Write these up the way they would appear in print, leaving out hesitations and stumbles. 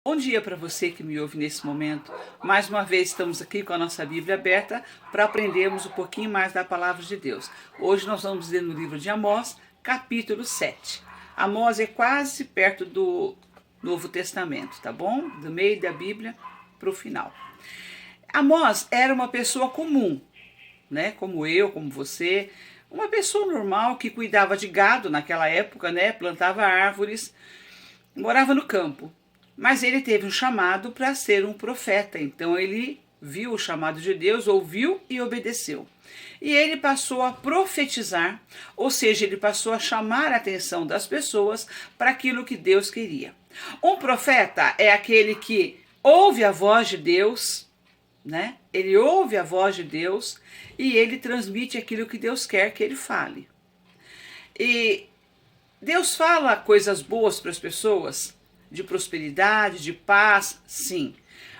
Bom dia para você que me ouve nesse momento. Mais uma vez estamos aqui com a nossa Bíblia aberta para aprendermos um pouquinho mais da palavra de Deus. Hoje nós vamos ler no livro de Amós, capítulo 7. Amós é quase perto do Novo Testamento, tá bom? Do meio da Bíblia para o final. Amós era uma pessoa comum, né? Como eu, como você, uma pessoa normal que cuidava de gado naquela época, né? Plantava árvores, morava no campo. Mas ele teve um chamado para ser um profeta, então ele viu o chamado de Deus, ouviu e obedeceu. E ele passou a profetizar, ou seja, ele passou a chamar a atenção das pessoas para aquilo que Deus queria. Um profeta é aquele que ouve a voz de Deus, né? Ele ouve a voz de Deus e ele transmite aquilo que Deus quer que ele fale. E Deus fala coisas boas para as pessoas, de prosperidade, de paz, sim.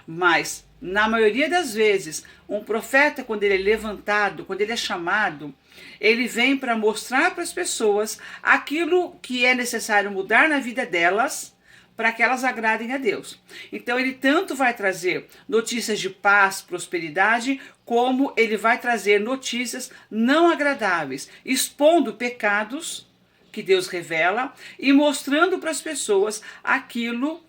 Mas, na maioria das vezes, um profeta, quando ele é levantado, quando ele é chamado, ele vem para mostrar para as pessoas aquilo que é necessário mudar na vida delas, para que elas agradem a Deus. Então, ele tanto vai trazer notícias de paz, prosperidade, como ele vai trazer notícias não agradáveis, expondo pecados que Deus revela e mostrando para as pessoas aquilo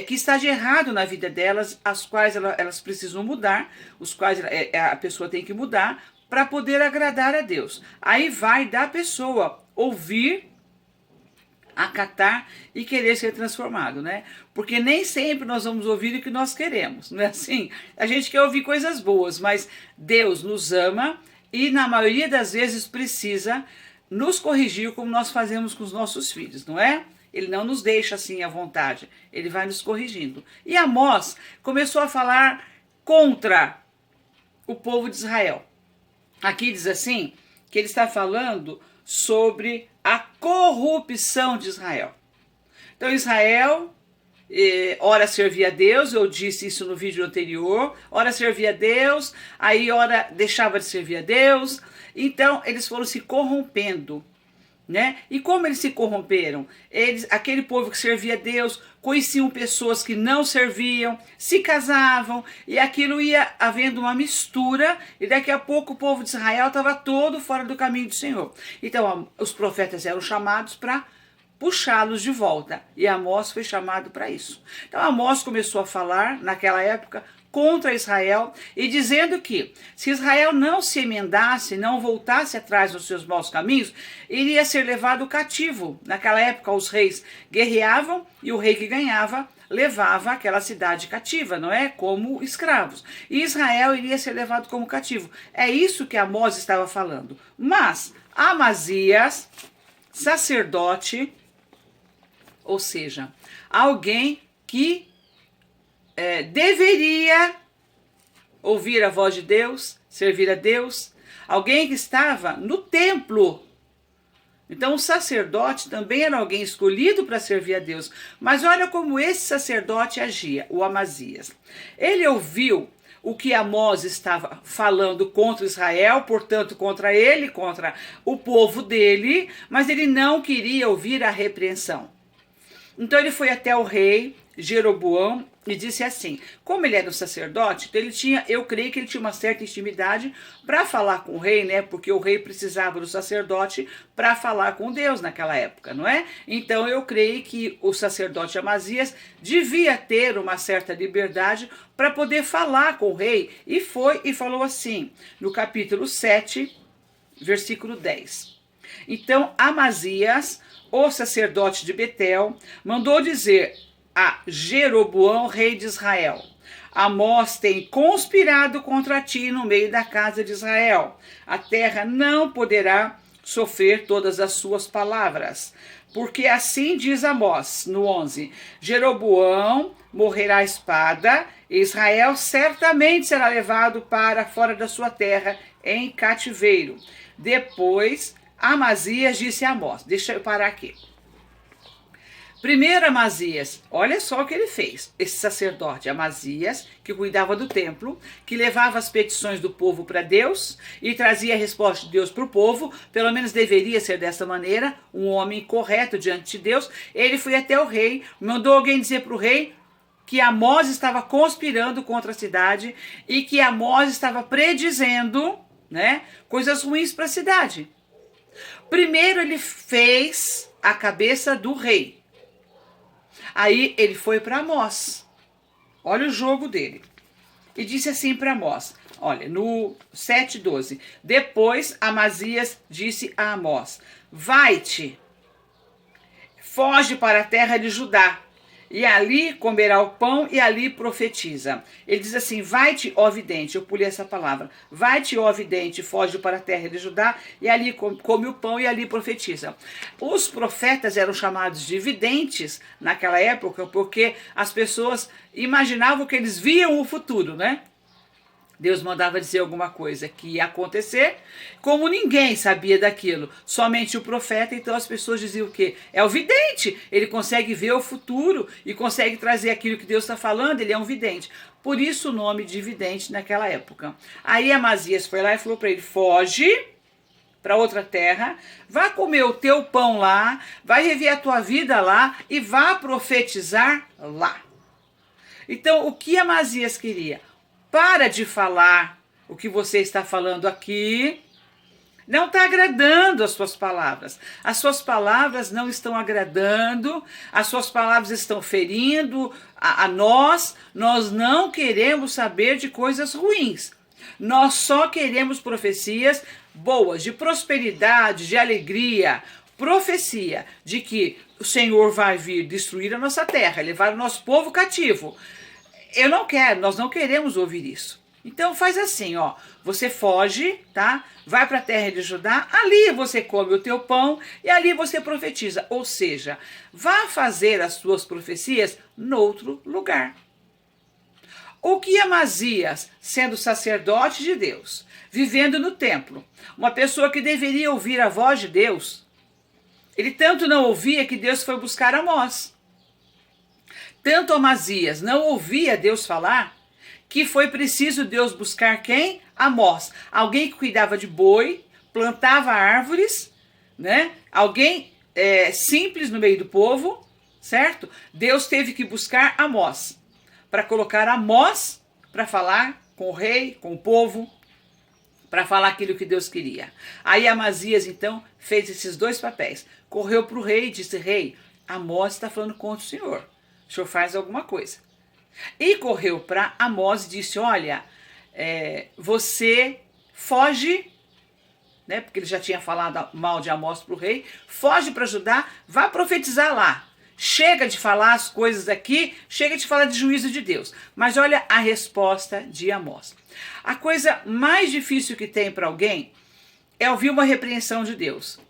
que está de errado na vida delas, as quais elas precisam mudar, os quais a pessoa tem que mudar para poder agradar a Deus. Aí vai da pessoa ouvir, acatar e querer ser transformado, né? Porque nem sempre nós vamos ouvir o que nós queremos, não é assim? A gente quer ouvir coisas boas, mas Deus nos ama e na maioria das vezes precisa nos corrigir como nós fazemos com os nossos filhos, não é? Ele não nos deixa assim à vontade, ele vai nos corrigindo. E Amós começou a falar contra o povo de Israel. Aqui diz assim, que ele está falando sobre a corrupção de Israel. Então Israel, ora servia a Deus, eu disse isso no vídeo anterior, ora servia a Deus, aí ora deixava de servir a Deus. Então, eles foram se corrompendo, né? E como eles se corromperam? Aquele povo que servia a Deus, conheciam pessoas que não serviam, se casavam, e aquilo ia havendo uma mistura, e daqui a pouco o povo de Israel estava todo fora do caminho do Senhor. Então, os profetas eram chamados para puxá-los de volta, e Amós foi chamado para isso. Então, Amós começou a falar, naquela época, contra Israel e dizendo que se Israel não se emendasse, não voltasse atrás dos seus maus caminhos, iria ser levado cativo. Naquela época os reis guerreavam e o rei que ganhava levava aquela cidade cativa, não é? Como escravos. E Israel iria ser levado como cativo. É isso que Amós estava falando. Mas Amazias, sacerdote, ou seja, alguém que deveria ouvir a voz de Deus, servir a Deus, alguém que estava no templo. Então o sacerdote também era alguém escolhido para servir a Deus. Mas olha como esse sacerdote agia, o Amazias. Ele ouviu o que Amós estava falando contra Israel, portanto contra ele, contra o povo dele, mas ele não queria ouvir a repreensão. Então ele foi até o rei Jeroboão e disse assim, como ele era um sacerdote, então eu creio que ele tinha uma certa intimidade para falar com o rei, né? Porque o rei precisava do sacerdote para falar com Deus naquela época, não é? Então eu creio que o sacerdote Amazias devia ter uma certa liberdade para poder falar com o rei. E foi e falou assim, no capítulo 7, versículo 10. Então Amazias, o sacerdote de Betel, mandou dizer a Jeroboão, rei de Israel, Amós tem conspirado contra ti no meio da casa de Israel. A terra não poderá sofrer todas as suas palavras. Porque assim diz Amós, no 11, Jeroboão morrerá à espada, e Israel certamente será levado para fora da sua terra em cativeiro. Depois Amazias disse a Amós, deixa eu parar aqui. Primeiro Amazias, olha só o que ele fez. Esse sacerdote Amazias, que cuidava do templo, que levava as petições do povo para Deus e trazia a resposta de Deus para o povo, pelo menos deveria ser dessa maneira, um homem correto diante de Deus. Ele foi até o rei, mandou alguém dizer para o rei que Amós estava conspirando contra a cidade e que Amós estava predizendo, né, coisas ruins para a cidade. Primeiro ele fez a cabeça do rei. Aí ele foi para Amós. Olha o jogo dele. E disse assim para Amós, olha, no 7:12. Depois Amazias disse a Amós, vai-te, foge para a terra de Judá, e ali comerá o pão e ali profetiza. Ele diz assim, vai-te, ó vidente, eu pulei essa palavra, vai-te, ó vidente, foge para a terra de Judá, e ali come o pão e ali profetiza. Os profetas eram chamados de videntes naquela época, porque as pessoas imaginavam que eles viam o futuro, né? Deus mandava dizer alguma coisa que ia acontecer, como ninguém sabia daquilo, somente o profeta, então as pessoas diziam o quê? É o vidente, ele consegue ver o futuro e consegue trazer aquilo que Deus está falando, ele é um vidente. Por isso o nome de vidente naquela época. Aí Amazias foi lá e falou para ele, foge para outra terra, vá comer o teu pão lá, vai rever a tua vida lá e vá profetizar lá. Então o que Amazias queria? Para de falar o que você está falando aqui. Não está agradando as suas palavras. As suas palavras não estão agradando. As suas palavras estão ferindo a nós. Nós não queremos saber de coisas ruins. Nós só queremos profecias boas, de prosperidade, de alegria. Profecia de que o Senhor vai vir destruir a nossa terra, levar o nosso povo cativo. Eu não quero, nós não queremos ouvir isso. Então faz assim, ó, você foge, tá? Vai para a terra de Judá, ali você come o teu pão e ali você profetiza. Ou seja, vá fazer as suas profecias noutro lugar. O que Amazias, sendo sacerdote de Deus, vivendo no templo, uma pessoa que deveria ouvir a voz de Deus, ele tanto não ouvia que Deus foi buscar Amós. Tanto Amazias não ouvia Deus falar, que foi preciso Deus buscar quem? Amós. Alguém que cuidava de boi, plantava árvores, né? Alguém simples no meio do povo, certo? Deus teve que buscar Amós, para colocar Amós para falar com o rei, com o povo, para falar aquilo que Deus queria. Aí Amazias, então, fez esses dois papéis. Correu para o rei e disse, rei, Amós está falando contra o senhor. O senhor faz alguma coisa. E correu para Amós e disse, olha, você foge, né, porque ele já tinha falado mal de Amós para o rei, foge para Judá, vá profetizar lá. Chega de falar as coisas aqui, chega de falar de juízo de Deus. Mas olha a resposta de Amós. A coisa mais difícil que tem para alguém é ouvir uma repreensão de Deus.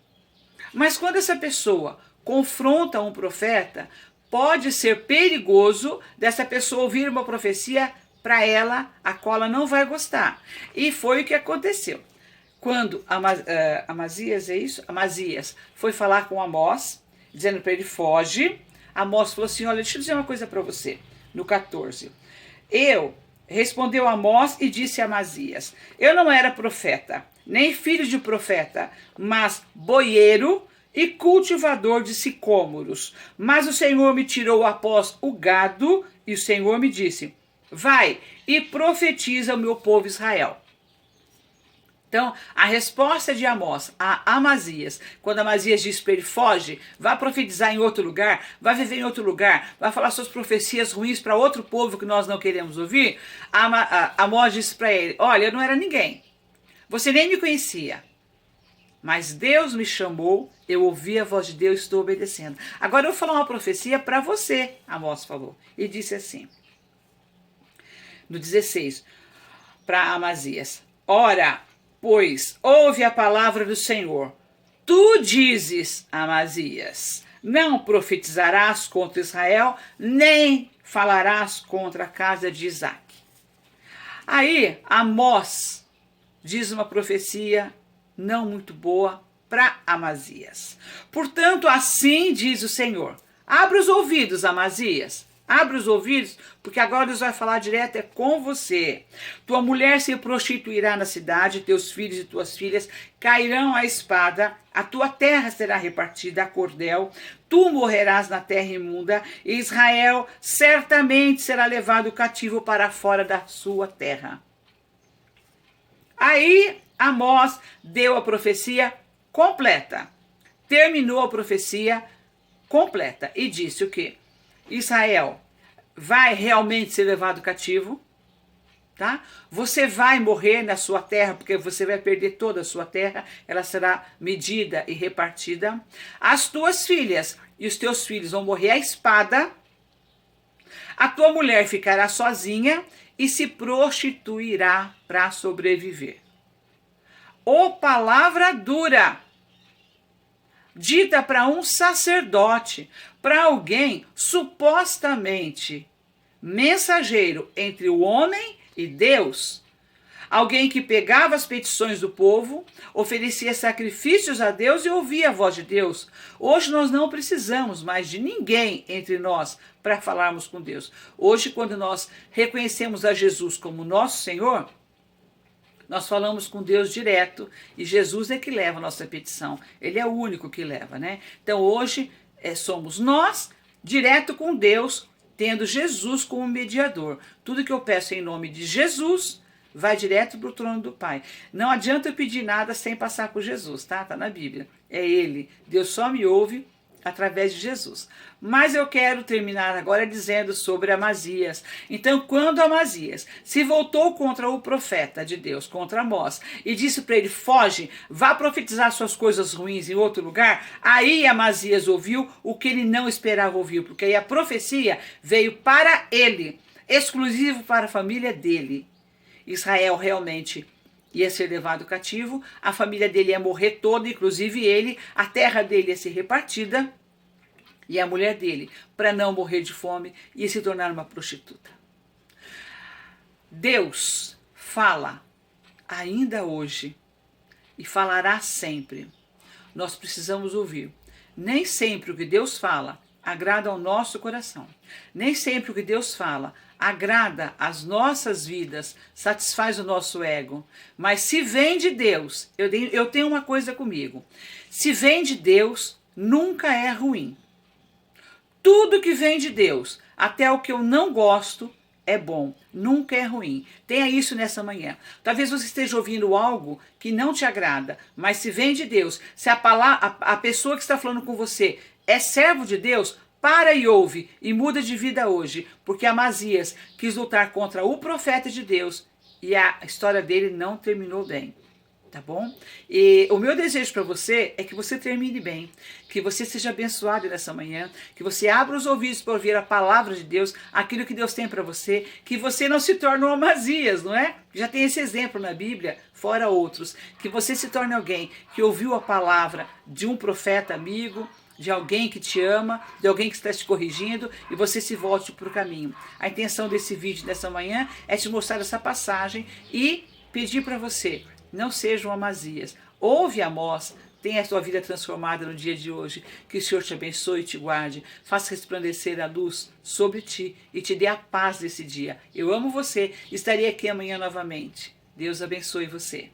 Mas quando essa pessoa confronta um profeta, pode ser perigoso dessa pessoa ouvir uma profecia para ela, a qual ela não vai gostar. E foi o que aconteceu. Quando Amazias foi falar com Amós, dizendo para ele, foge, Amós falou assim, olha, deixa eu dizer uma coisa para você, no 14. Respondeu Amós e disse a Amazias, eu não era profeta, nem filho de profeta, mas boieiro e cultivador de sicômoros. Mas o Senhor me tirou após o gado, e o Senhor me disse, vai e profetiza ao meu povo Israel. Então, a resposta de Amós a Amazias, quando Amazias disse para ele, foge, vá profetizar em outro lugar, vá viver em outro lugar, vá falar suas profecias ruins para outro povo que nós não queremos ouvir, Amós disse para ele, olha, eu não era ninguém, você nem me conhecia, mas Deus me chamou, eu ouvi a voz de Deus e estou obedecendo. Agora eu vou falar uma profecia para você, Amós falou, e disse assim, no 16, para Amazias, ora, pois ouve a palavra do Senhor. Tu dizes, Amazias, não profetizarás contra Israel, nem falarás contra a casa de Isaque. Aí, Amós diz uma profecia não muito boa para Amazias. Portanto, assim diz o Senhor, abre os ouvidos, Amazias, Abre os ouvidos, porque agora Deus vai falar direto é com você. Tua mulher se prostituirá na cidade, teus filhos e tuas filhas cairão à espada, a tua terra será repartida a cordel, tu morrerás na terra imunda, e Israel certamente será levado cativo para fora da sua terra. Aí Amós deu a profecia completa. Terminou a profecia completa e disse o quê? Israel vai realmente ser levado cativo, tá? Você vai morrer na sua terra, porque você vai perder toda a sua terra, ela será medida e repartida. As tuas filhas e os teus filhos vão morrer à espada. A tua mulher ficará sozinha e se prostituirá para sobreviver. Ô palavra dura! Dita para um sacerdote, para alguém supostamente mensageiro entre o homem e Deus. Alguém que pegava as petições do povo, oferecia sacrifícios a Deus e ouvia a voz de Deus. Hoje nós não precisamos mais de ninguém entre nós para falarmos com Deus. Hoje, quando nós reconhecemos a Jesus como nosso Senhor, nós falamos com Deus direto e Jesus é que leva a nossa petição. Ele é o único que leva, né? Então hoje somos nós direto com Deus, tendo Jesus como mediador. Tudo que eu peço em nome de Jesus vai direto para o trono do Pai. Não adianta eu pedir nada sem passar por Jesus, tá? Tá na Bíblia. É Ele. Deus só me ouve através de Jesus. Mas eu quero terminar agora dizendo sobre Amazias. Então, quando Amazias se voltou contra o profeta de Deus, contra Amós, e disse para ele, foge, vá profetizar suas coisas ruins em outro lugar, aí Amazias ouviu o que ele não esperava ouvir, porque aí a profecia veio para ele, exclusivo para a família dele. Israel realmente ia ser levado cativo, a família dele ia morrer toda, inclusive ele, a terra dele ia ser repartida, e a mulher dele, para não morrer de fome, ia se tornar uma prostituta. Deus fala ainda hoje e falará sempre. Nós precisamos ouvir. Nem sempre o que Deus fala agrada ao nosso coração. Nem sempre o que Deus fala agrada as nossas vidas, satisfaz o nosso ego. Mas se vem de Deus, eu tenho uma coisa comigo. Se vem de Deus, nunca é ruim. Tudo que vem de Deus, até o que eu não gosto, é bom, nunca é ruim. Tenha isso nessa manhã. Talvez você esteja ouvindo algo que não te agrada, mas se vem de Deus, se a pessoa que está falando com você é servo de Deus, para e ouve e muda de vida hoje, porque Amazias quis lutar contra o profeta de Deus e a história dele não terminou bem. Tá bom? E o meu desejo para você é que você termine bem, que você seja abençoado nessa manhã, que você abra os ouvidos para ouvir a palavra de Deus, aquilo que Deus tem para você, que você não se torne um Amazias, não é? Já tem esse exemplo na Bíblia, fora outros, que você se torne alguém que ouviu a palavra de um profeta amigo, de alguém que te ama, de alguém que está te corrigindo e você se volte para o caminho. A intenção desse vídeo dessa manhã é te mostrar essa passagem e pedir para você, não seja um Amazias. Ouve Amós, tenha a sua vida transformada no dia de hoje. Que o Senhor te abençoe e te guarde. Faça resplandecer a luz sobre ti e te dê a paz desse dia. Eu amo você. Estarei aqui amanhã novamente. Deus abençoe você.